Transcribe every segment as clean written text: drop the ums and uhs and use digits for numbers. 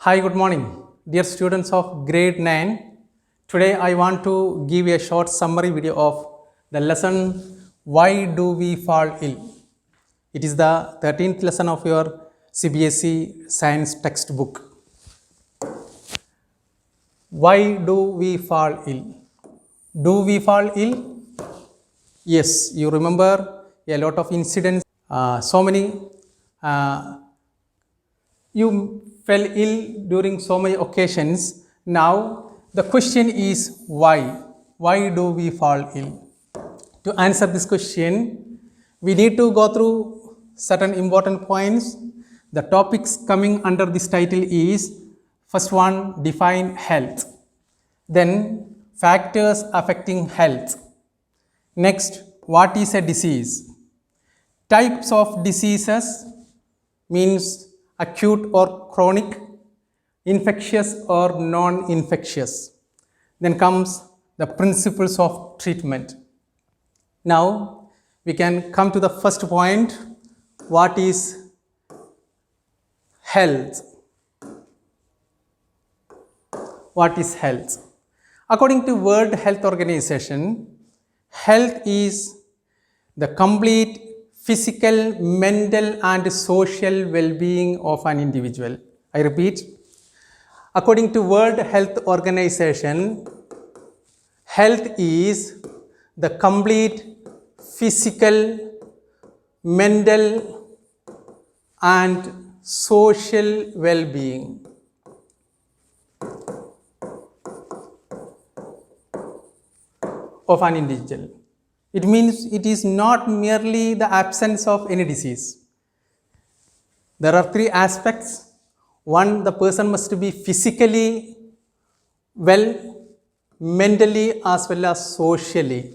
Hi, good morning, dear students of grade 9. Today I want to give a short summary video of the lesson Why Do We Fall Ill? It is the 13th lesson of your CBSE science textbook. Why do we fall ill? Do we fall ill? Yes, you remember a lot of incidents, so many you fell ill during so many occasions. Now the question is why? Why do we fall ill? To answer this question, we need to go through certain important points. The topics coming under this title is first one, define health, then factors affecting health, next, what is a disease, types of diseases means acute or chronic, infectious or non-infectious. Then comes the principles of treatment. Now we can come to the first point. What is health? What is health? According to World Health Organization, health is the complete physical, mental and social well-being of an individual. I repeat, according to World Health Organization, health is the complete physical, mental and social well-being of an individual. It means it is not merely the absence of any disease. There are three aspects. One, the person must be physically well, mentally as well as socially.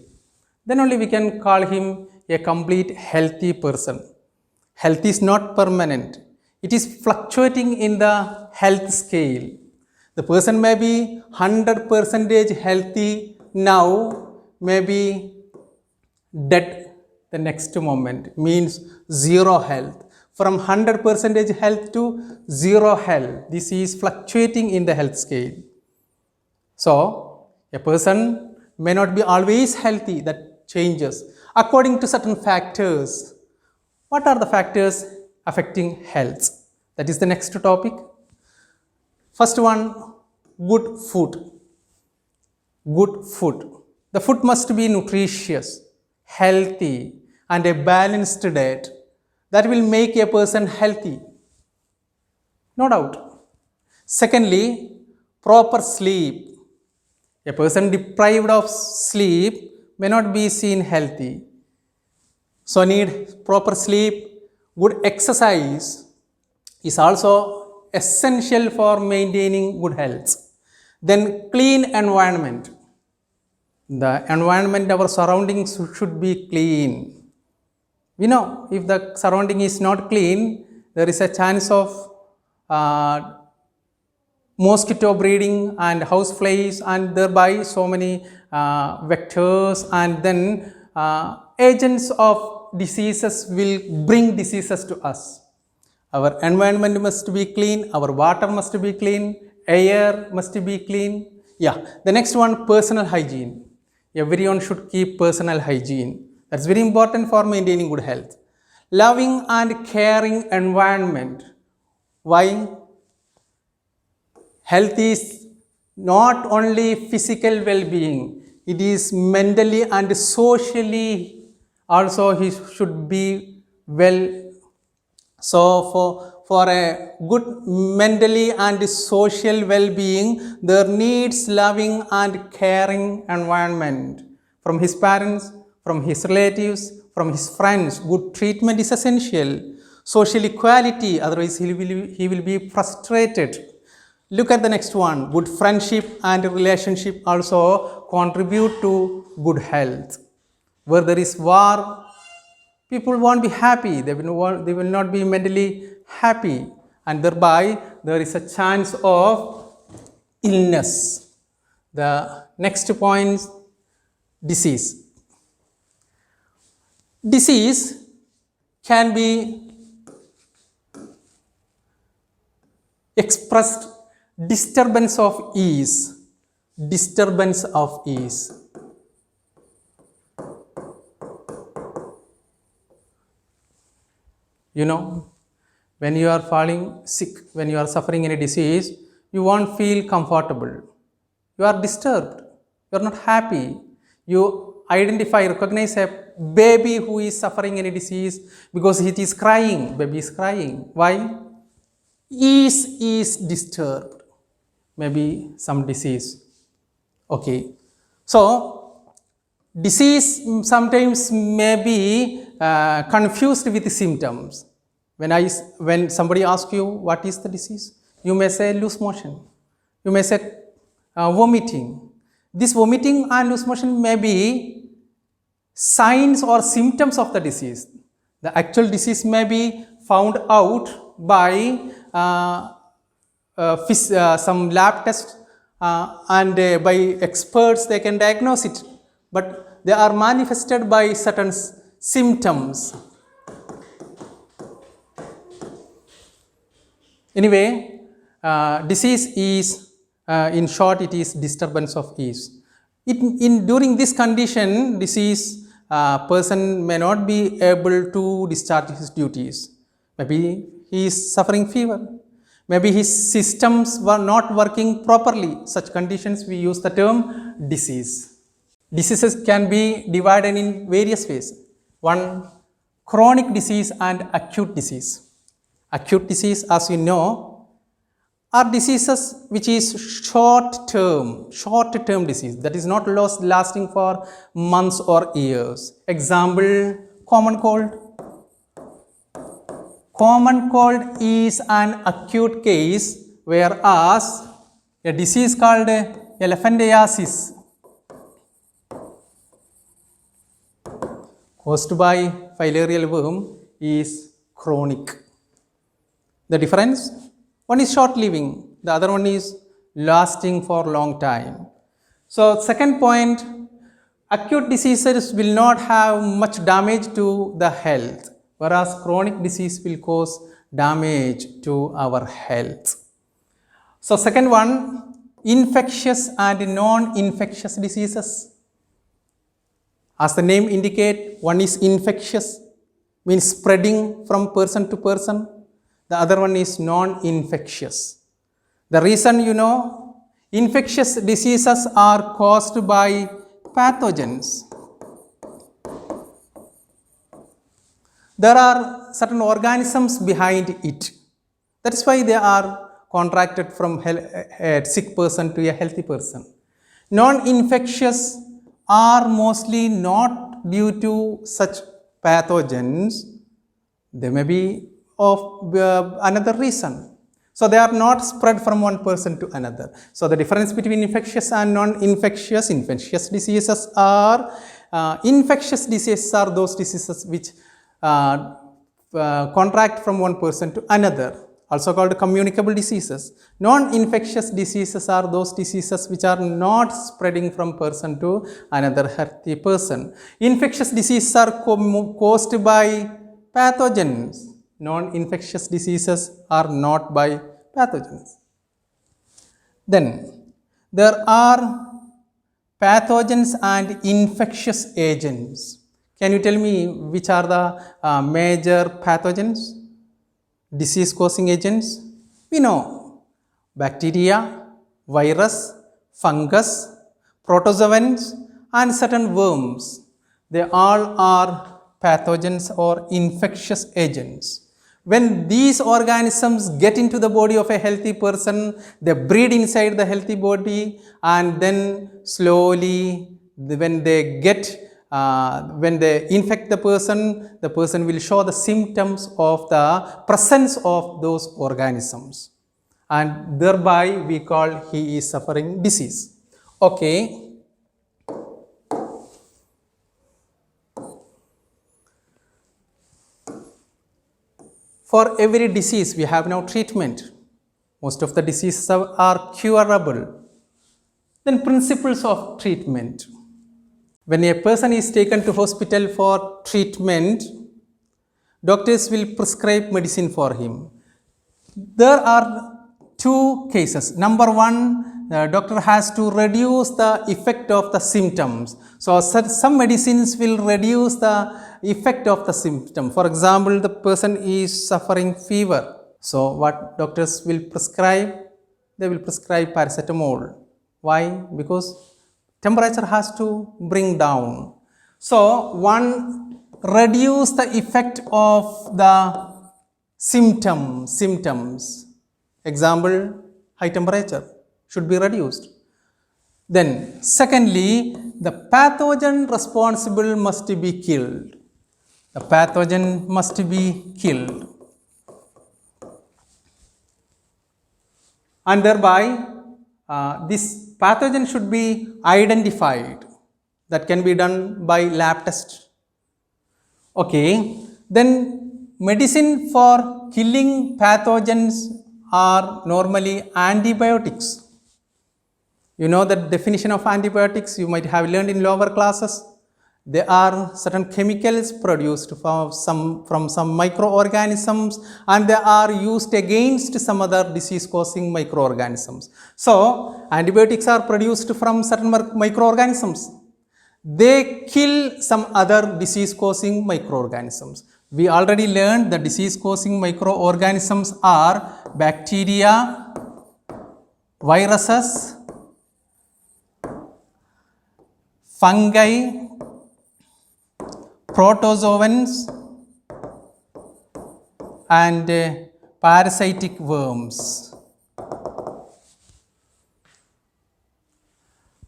Then only we can call him a complete healthy person. Health is not permanent. It is fluctuating in the health scale. The person may be 100% healthy now, may be dead the next moment, means zero health. From 100% health to zero health, this is fluctuating in the health scale. So a person may not be always healthy, that changes according to certain factors. What are the factors affecting health? That is the next topic. First one, good food. Good food. The food must be nutritious, healthy and a balanced diet that will make a person healthy, no doubt. Secondly, proper sleep. A person deprived of sleep may not be seen healthy, so need proper sleep. Good exercise is also essential for maintaining good health. Then clean environment. The environment, our surroundings should be clean. We know if the surrounding is not clean, there is a chance of mosquito breeding and house flies, and thereby so many vectors and then agents of diseases will bring diseases to us. Our environment must be clean, our water must be clean, air must be clean. Yeah, the next one, personal hygiene. Everyone should keep personal hygiene. That's very important for maintaining good health. Loving and caring environment. Why? Health is not only physical well-being, it is mentally and socially also he should be well. So for a good mentally and social well-being, there needs loving and caring environment from his parents, from his relatives, from his friends. Good treatment is essential. Social equality, otherwise he will be frustrated. Look at the next one. Good friendship and relationship also contribute to good health. Where there is war, people won't be happy. They will not be mentally happy, and thereby there is a chance of illness. The next point, disease. Disease can be expressed disturbance of ease. Disturbance of ease. You know, when you are falling sick, when you are suffering any disease, you won't feel comfortable. You are disturbed. You are not happy. You recognize a baby who is suffering any disease because it is crying. Baby is crying. Why? Ease is disturbed. Maybe some disease. Okay. So, disease sometimes may be confused with symptoms. When somebody asks you what is the disease, you may say loose motion. You may say vomiting. This vomiting and loose motion may be signs or symptoms of the disease. The actual disease may be found out by some lab test and by experts they can diagnose it. But they are manifested by certain symptoms. Anyway, disease is, in short, it is disturbance of ease. During this condition, disease, person may not be able to discharge his duties. Maybe he is suffering fever. Maybe his systems were not working properly. Such conditions we use the term disease. Diseases can be divided in various ways. One, chronic disease and acute disease. Acute disease, as you know, are diseases which is short-term disease, that is not lasting for months or years. Example, common cold. Common cold is an acute case, whereas a disease called elephantiasis caused by filarial worm is chronic. The difference? One is short-living, the other one is lasting for a long time. So, second point, acute diseases will not have much damage to the health, whereas chronic disease will cause damage to our health. So, second one, infectious and non-infectious diseases. As the name indicates, one is infectious, means spreading from person to person. The other one is non-infectious. The reason, you know, infectious diseases are caused by pathogens. There are certain organisms behind it. That is why they are contracted from a sick person to a healthy person. Non-infectious are mostly not due to such pathogens. They may be of another reason. So they are not spread from one person to another. So the difference between infectious and non-infectious, infectious diseases are, those diseases which contract from one person to another, also called communicable diseases. Non-infectious diseases are those diseases which are not spreading from person to another healthy person. Infectious diseases are caused by pathogens. Non-infectious diseases are not by pathogens. Then there are pathogens and infectious agents. Can you tell me which are the major pathogens, disease causing agents? We know bacteria, virus, fungus, protozoans and certain worms. They all are pathogens or infectious agents. When these organisms get into the body of a healthy person, they breed inside the healthy body, and then slowly when they infect the person will show the symptoms of the presence of those organisms, and thereby we call he is suffering disease. Okay. For every disease, we have now treatment. Most of the diseases are curable. Then principles of treatment. When a person is taken to hospital for treatment, doctors will prescribe medicine for him. There are two cases. Number one, the doctor has to reduce the effect of the symptoms. So some medicines will reduce the effect of the symptom. For example, the person is suffering fever. So what doctors will prescribe? They will prescribe paracetamol. Why? Because temperature has to bring down. So one reduce the effect of the symptoms. Example, high temperature should be reduced. Then secondly, the pathogen responsible must be killed. The pathogen must be killed. And thereby this pathogen should be identified. That can be done by lab test. Okay, then medicine for killing pathogens are normally antibiotics. You know the definition of antibiotics, you might have learned in lower classes. There are certain chemicals produced from some microorganisms, and they are used against some other disease causing microorganisms. So antibiotics are produced from certain microorganisms. They kill some other disease causing microorganisms. We already learned the disease causing microorganisms are bacteria, viruses, fungi, protozoans, and parasitic worms.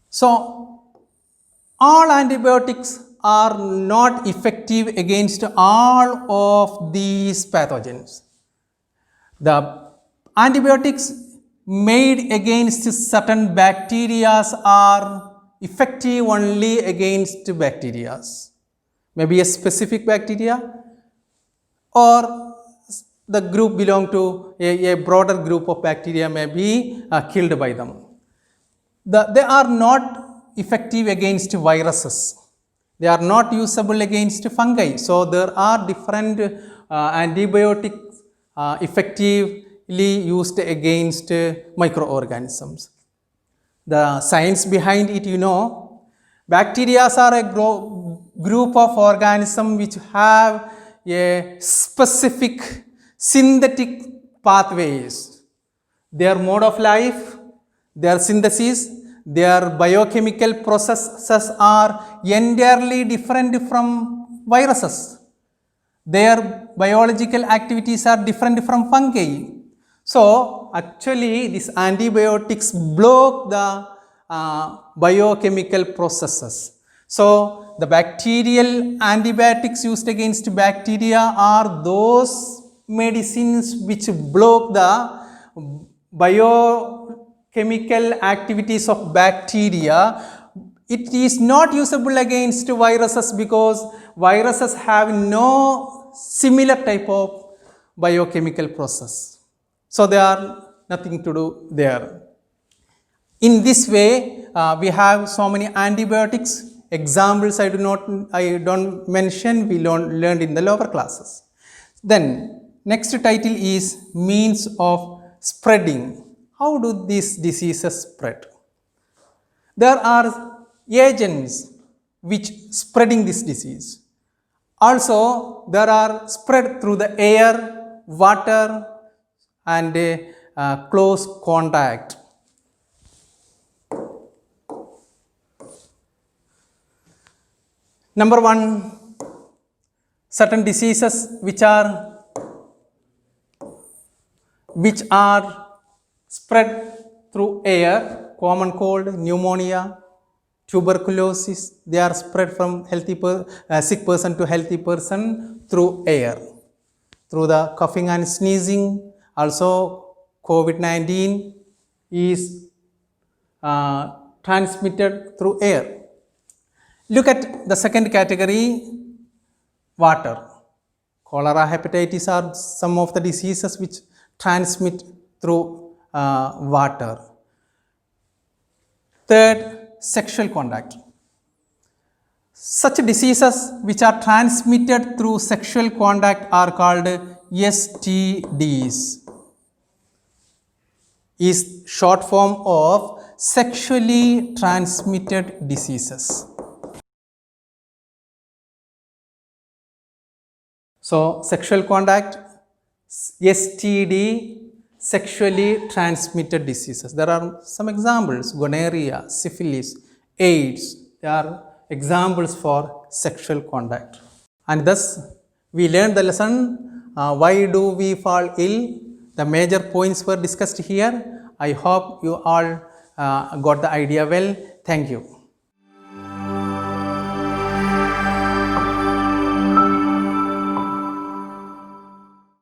So all antibiotics are not effective against all of these pathogens. The antibiotics made against certain bacteria are effective only against bacteria. Maybe a specific bacteria, or the group belong to a broader group of bacteria may be killed by them. They are not effective against viruses. They are not usable against fungi. So there are different antibiotics effectively used against microorganisms. The science behind it, you know, bacteria are a group of organisms which have a specific synthetic pathways. Their mode of life, their synthesis, their biochemical processes are entirely different from viruses. Their biological activities are different from fungi. So actually these antibiotics block the biochemical processes. So the bacterial antibiotics used against bacteria are those medicines which block the biochemical activities of bacteria. It is not usable against viruses because viruses have no similar type of biochemical process. So there are nothing to do there. In this way, we have so many antibiotics. Examples I don't mention, we learned in the lower classes. Then next title is means of spreading. How do these diseases spread? There are agents which spreading this disease. Also, there are spread through the air, water, and close contact. Number one, certain diseases which are spread through air, common cold, pneumonia, tuberculosis, they are spread from sick person to healthy person through air, through the coughing and sneezing. Also, COVID-19 is transmitted through air. Look at the second category, water. Cholera, hepatitis are some of the diseases which transmit through water. Third, sexual contact. Such diseases which are transmitted through sexual contact are called STDs. is short form of sexually transmitted diseases. So sexual contact, STD, sexually transmitted diseases. There are some examples: gonorrhea, syphilis, AIDS. They are examples for sexual contact. And thus we learned the lesson, why do we fall ill. The major points were discussed here. I hope you all got the idea well. Thank you.